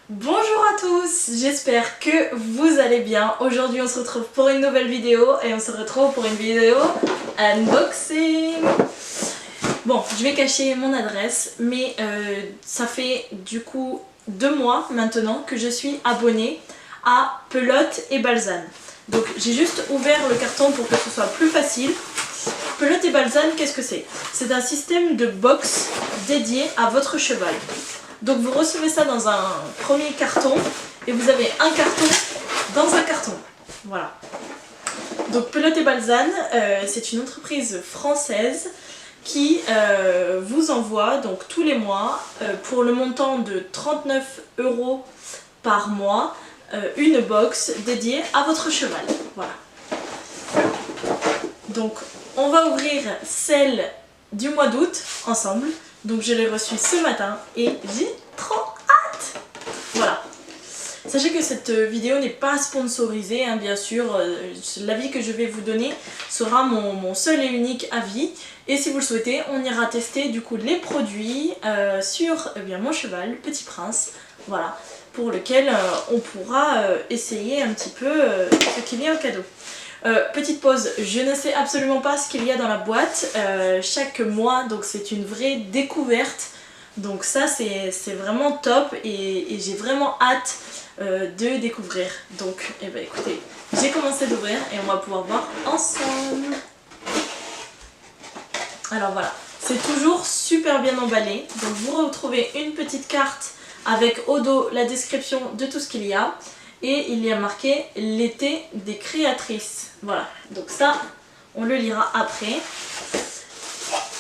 Bonjour à tous, j'espère que vous allez bien. Aujourd'hui on se retrouve pour une nouvelle vidéo et on se retrouve pour une vidéo unboxing. Bon, je vais cacher mon adresse, mais ça fait du coup 2 mois maintenant que je suis abonnée à Pelote et Balzane. Donc j'ai juste ouvert le carton pour que ce soit plus facile. Pelote et Balzane, qu'est-ce que c'est? C'est un système de box dédié à votre cheval. Donc vous recevez ça dans un premier carton et vous avez un carton dans un carton. Voilà. Donc Pelote et Balzane, c'est une entreprise française qui vous envoie donc tous les mois pour le montant de 39 € par mois une box dédiée à votre cheval. Voilà. Donc on va ouvrir celle du mois d'août ensemble. Donc je l'ai reçue ce matin et j'ai trop hâte. Voilà. Sachez que cette vidéo n'est pas sponsorisée, hein, bien sûr. L'avis que je vais vous donner sera mon seul et unique avis. Et si vous le souhaitez, on ira tester du coup les produits sur mon cheval, le Petit Prince. Voilà. Pour lequel on pourra essayer un petit peu ce qu'il y a au cadeau. Petite pause, je ne sais absolument pas ce qu'il y a dans la boîte chaque mois, donc c'est une vraie découverte. Donc ça c'est vraiment top et j'ai vraiment hâte de découvrir. Donc écoutez, j'ai commencé d'ouvrir et on va pouvoir voir ensemble. Alors voilà, c'est toujours super bien emballé. Donc vous retrouvez une petite carte avec au dos la description de tout ce qu'il y a. Et il y a marqué l'été des créatrices. Voilà, donc ça, on le lira après.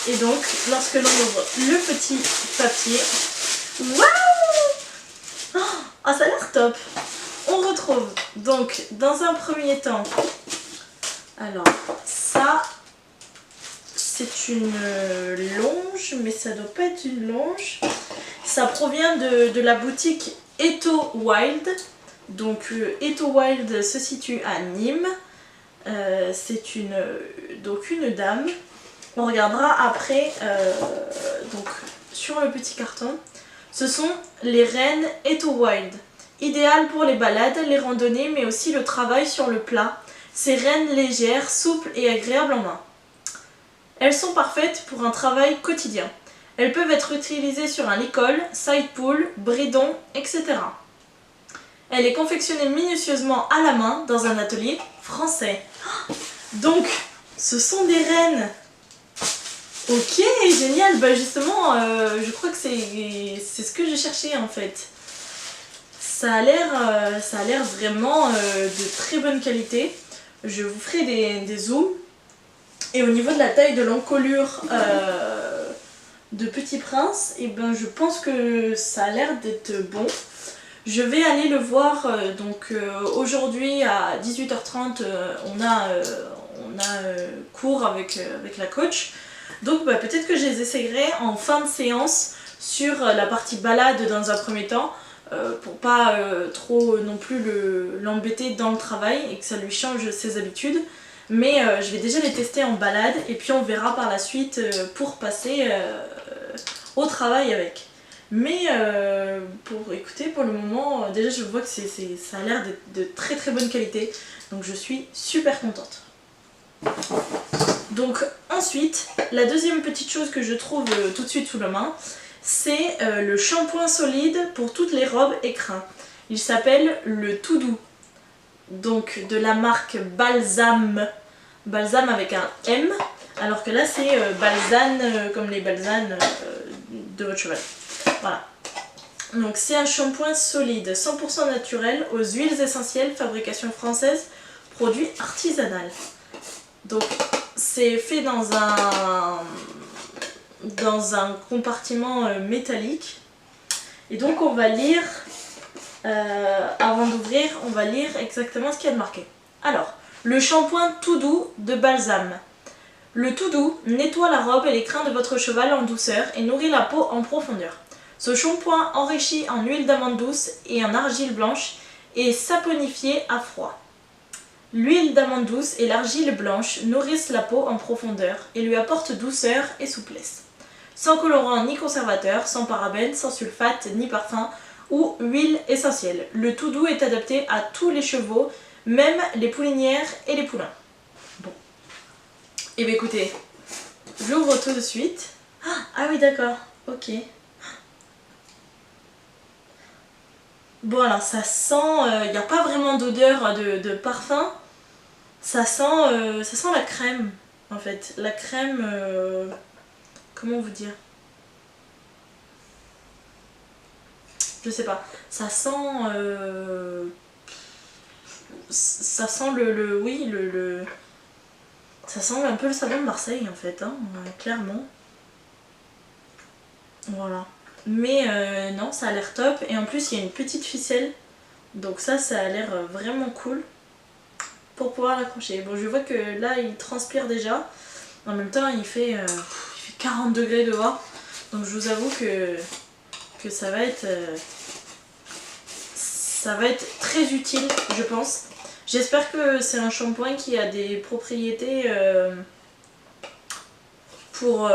Et donc, lorsque l'on ouvre le petit papier, waouh! Ah, ça a l'air top! On retrouve donc, dans un premier temps, alors, ça, c'est une longe, mais ça doit pas être une longe. Ça provient de la boutique Eto Wild. Donc Eto Wild se situe à Nîmes, c'est une dame. On regardera après donc sur le petit carton. Ce sont les rennes Eto Wild, idéales pour les balades, les randonnées mais aussi le travail sur le plat. Ces rennes légères, souples et agréables en main. Elles sont parfaites pour un travail quotidien. Elles peuvent être utilisées sur un licol, side pull, bridon, etc. Elle est confectionnée minutieusement à la main dans un atelier français. Donc, ce sont des rennes. Ok, génial. Bah justement, je crois que c'est ce que j'ai cherché en fait. Ça a l'air vraiment de très bonne qualité. Je vous ferai des zooms. Et au niveau de la taille de l'encolure de Petit Prince, et ben je pense que ça a l'air d'être bon. Je vais aller le voir aujourd'hui à 18h30 on a cours avec la coach. Donc peut-être que je les essayerai en fin de séance sur la partie balade dans un premier temps pour pas trop non plus l'embêter dans le travail et que ça lui change ses habitudes. Mais je vais déjà les tester en balade et puis on verra par la suite pour passer au travail avec. Mais pour le moment, déjà je vois que ça a l'air de très très bonne qualité. Donc je suis super contente. Donc ensuite, la deuxième petite chose que je trouve tout de suite sous la main, c'est le shampoing solide pour toutes les robes et crins. Il s'appelle le Tout Doux. Donc de la marque Balsam. Balsam avec un M. Alors que là c'est Balzane comme les Balzanes de votre cheval. Voilà. Donc c'est un shampoing solide, 100% naturel, aux huiles essentielles, fabrication française, produit artisanal. Donc c'est fait dans un compartiment métallique. Et donc on va lire, avant d'ouvrir, on va lire exactement ce qu'il y a de marqué. Alors, le shampoing Tout Doux de Balsam. Le Tout Doux nettoie la robe et les crins de votre cheval en douceur et nourrit la peau en profondeur. Ce shampoing enrichi en huile d'amande douce et en argile blanche est saponifié à froid. L'huile d'amande douce et l'argile blanche nourrissent la peau en profondeur et lui apportent douceur et souplesse. Sans colorant ni conservateur, sans parabènes, sans sulfate ni parfum, ou huile essentielle. Le tout doux est adapté à tous les chevaux, même les poulinières et les poulains. Bon. Et bien écoutez, j'ouvre tout de suite. Ah oui d'accord, ok. Bon alors ça sent, il n'y a pas vraiment d'odeur de parfum. Ça sent la crème en fait. La crème, comment vous dire? Je sais pas. Ça sent oui, ça sent un peu le savon de Marseille en fait, hein, clairement. Voilà. Mais non, ça a l'air top. Et en plus, il y a une petite ficelle. Donc ça a l'air vraiment cool pour pouvoir l'accrocher. Bon, je vois que là, il transpire déjà. En même temps, il fait 40 degrés dehors. Donc je vous avoue que ça va être très utile, je pense. J'espère que c'est un shampoing qui a des propriétés pour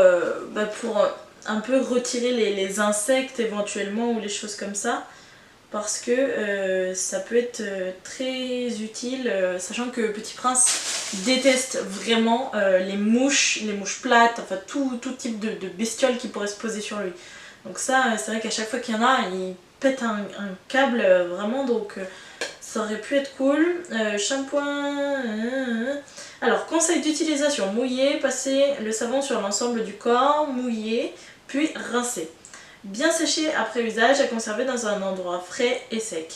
un peu retirer les insectes éventuellement ou les choses comme ça. Parce que ça peut être très utile, sachant que Petit Prince déteste vraiment les mouches plates, enfin tout type de bestioles qui pourraient se poser sur lui. Donc ça, c'est vrai qu'à chaque fois qu'il y en a, il pète un câble vraiment, donc ça aurait pu être cool. Shampoing... Alors, conseil d'utilisation, mouiller, passer le savon sur l'ensemble du corps, mouiller, puis rincer. Bien séché après usage, à conserver dans un endroit frais et sec.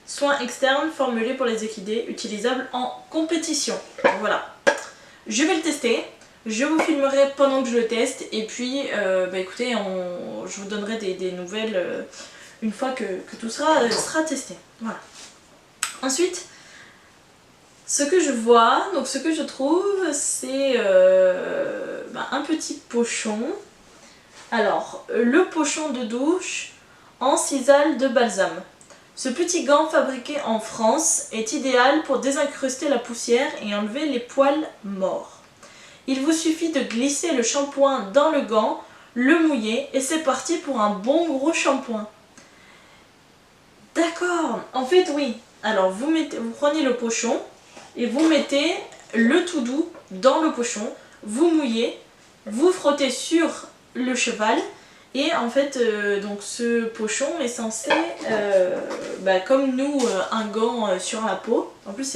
Soins externes formulés pour les équidés, utilisables en compétition. Voilà. Je vais le tester. Je vous filmerai pendant que je le teste. Et puis, écoutez, je vous donnerai des nouvelles une fois que tout sera testé. Voilà. Ensuite, ce que je vois, donc ce que je trouve, c'est un petit pochon. Alors, le pochon de douche en sisal de balsam. Ce petit gant fabriqué en France est idéal pour désincruster la poussière et enlever les poils morts. Il vous suffit de glisser le shampoing dans le gant, le mouiller et c'est parti pour un bon gros shampoing. D'accord, en fait oui. Alors vous prenez le pochon et vous mettez le tout doux dans le pochon, vous mouillez, vous frottez sur le cheval et en fait donc ce pochon est censé comme nous un gant sur la peau. En plus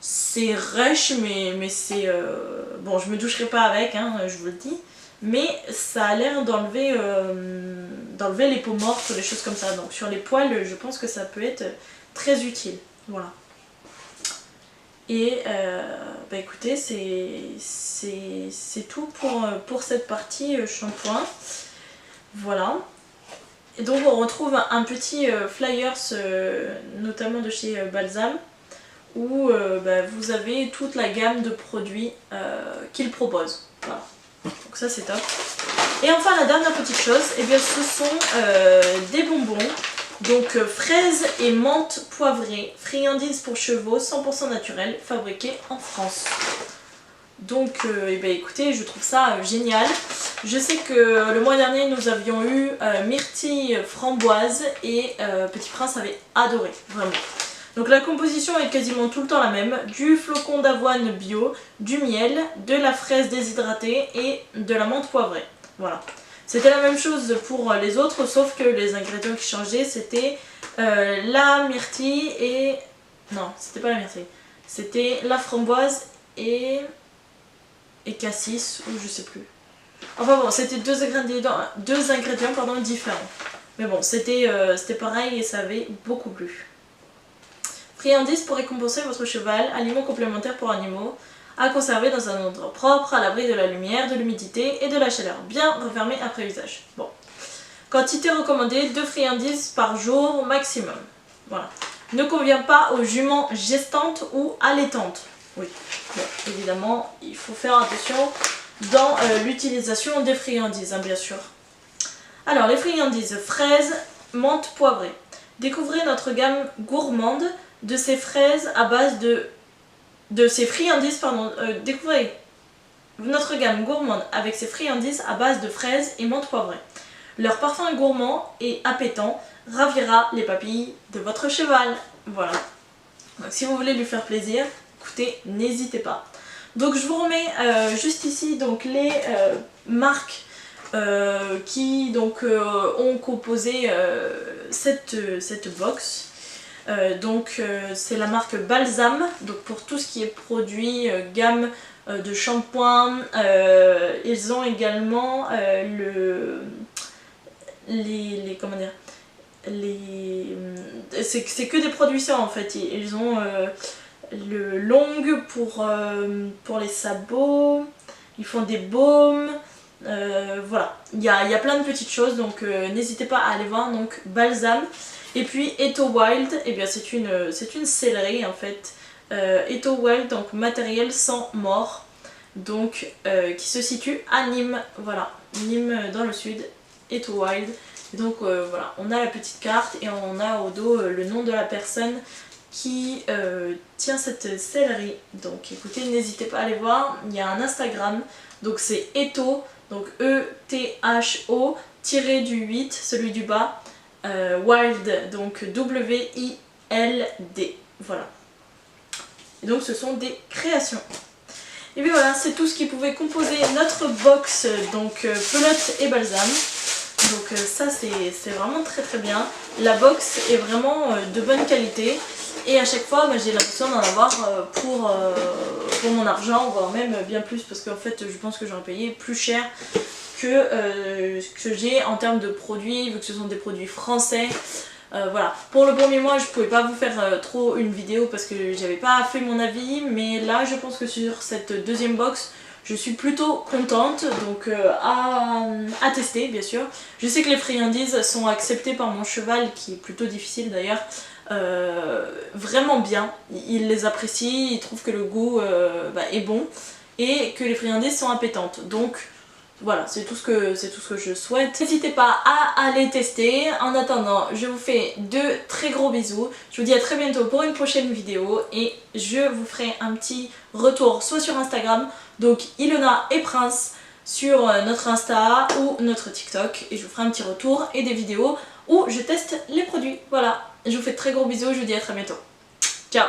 c'est rêche mais c'est bon, je me doucherai pas avec, hein, je vous le dis, mais ça a l'air d'enlever les peaux mortes, des choses comme ça. Donc sur les poils, je pense que ça peut être très utile. Voilà. Et écoutez, c'est tout pour cette partie shampoing. Voilà. Et donc on retrouve un petit flyers, notamment de chez Balsam, où vous avez toute la gamme de produits qu'ils proposent. Voilà. Donc ça c'est top. Et enfin la dernière petite chose, eh bien, ce sont des bonbons. Donc fraises et menthe poivrée, friandises pour chevaux 100% naturelles, fabriquées en France. Donc écoutez, je trouve ça génial. Je sais que le mois dernier nous avions eu myrtille framboise et Petit Prince avait adoré, vraiment. Donc la composition est quasiment tout le temps la même, du flocon d'avoine bio, du miel, de la fraise déshydratée et de la menthe poivrée. Voilà. C'était la même chose pour les autres, sauf que les ingrédients qui changeaient, c'était la myrtille et... Non, c'était pas la myrtille. C'était la framboise et cassis, ou je sais plus. Enfin bon, c'était deux ingrédients différents. Mais bon, c'était pareil et ça avait beaucoup plu. Friandises pour récompenser votre cheval, aliments complémentaires pour animaux, à conserver dans un endroit propre, à l'abri de la lumière, de l'humidité et de la chaleur, bien refermé après usage. Bon. Quantité recommandée, 2 friandises par jour maximum. Voilà. Ne convient pas aux juments gestantes ou allaitantes. Oui, bon, évidemment, il faut faire attention dans l'utilisation des friandises, hein, bien sûr. Alors, les friandises fraises, menthe poivrée. Découvrez notre gamme gourmande de ces fraises à base ces friandises, découvrez notre gamme gourmande avec ces friandises à base de fraises et menthe poivrée. Leur parfum gourmand et appétant ravira les papilles de votre cheval. Voilà. Donc si vous voulez lui faire plaisir, écoutez, n'hésitez pas. Donc je vous remets juste ici donc les marques qui donc ont composé cette box. C'est la marque Balsam, donc pour tout ce qui est produit gamme de shampoing. Ils ont également comment dire, c'est que des produits ça en fait. Ils ont le long pour les sabots, ils font des baumes, voilà, il y a plein de petites choses, donc n'hésitez pas à aller voir. Donc Balsam. Et puis Eto Wild, eh bien c'est une sellerie en fait. Eto Wild, donc matériel sans mort, donc qui se situe à Nîmes, voilà, Nîmes dans le sud, Eto Wild. Et donc voilà, on a la petite carte et on a au dos le nom de la personne qui tient cette sellerie. Donc écoutez, n'hésitez pas à aller voir, il y a un Instagram, donc c'est Eto, donc E-T-H-O, tiré du 8, celui du bas, Wild, donc W-I-L-D, voilà. Et donc ce sont des créations. Et bien voilà, c'est tout ce qui pouvait composer notre box, donc pelote et balsam. Donc ça c'est vraiment très très bien. La box est vraiment de bonne qualité. Et à chaque fois j'ai l'impression d'en avoir pour mon argent, voire même bien plus. Parce qu'en fait je pense que j'aurais payé plus cher que ce que j'ai en termes de produits, vu que ce sont des produits français. Voilà, pour le premier mois je pouvais pas vous faire trop une vidéo parce que j'avais pas fait mon avis, mais là je pense que sur cette deuxième box je suis plutôt contente, donc à tester bien sûr. Je sais que les friandises sont acceptées par mon cheval, qui est plutôt difficile d'ailleurs, vraiment bien. Il les apprécie, il trouve que le goût est bon et que les friandises sont appétantes. Donc voilà, c'est tout ce que je souhaite. N'hésitez pas à aller tester. En attendant, je vous fais de très gros bisous. Je vous dis à très bientôt pour une prochaine vidéo et je vous ferai un petit retour soit sur Instagram, donc Ilona et Prince, sur notre Insta ou notre TikTok, et je vous ferai un petit retour et des vidéos où je teste les produits. Voilà, je vous fais de très gros bisous, je vous dis à très bientôt. Ciao!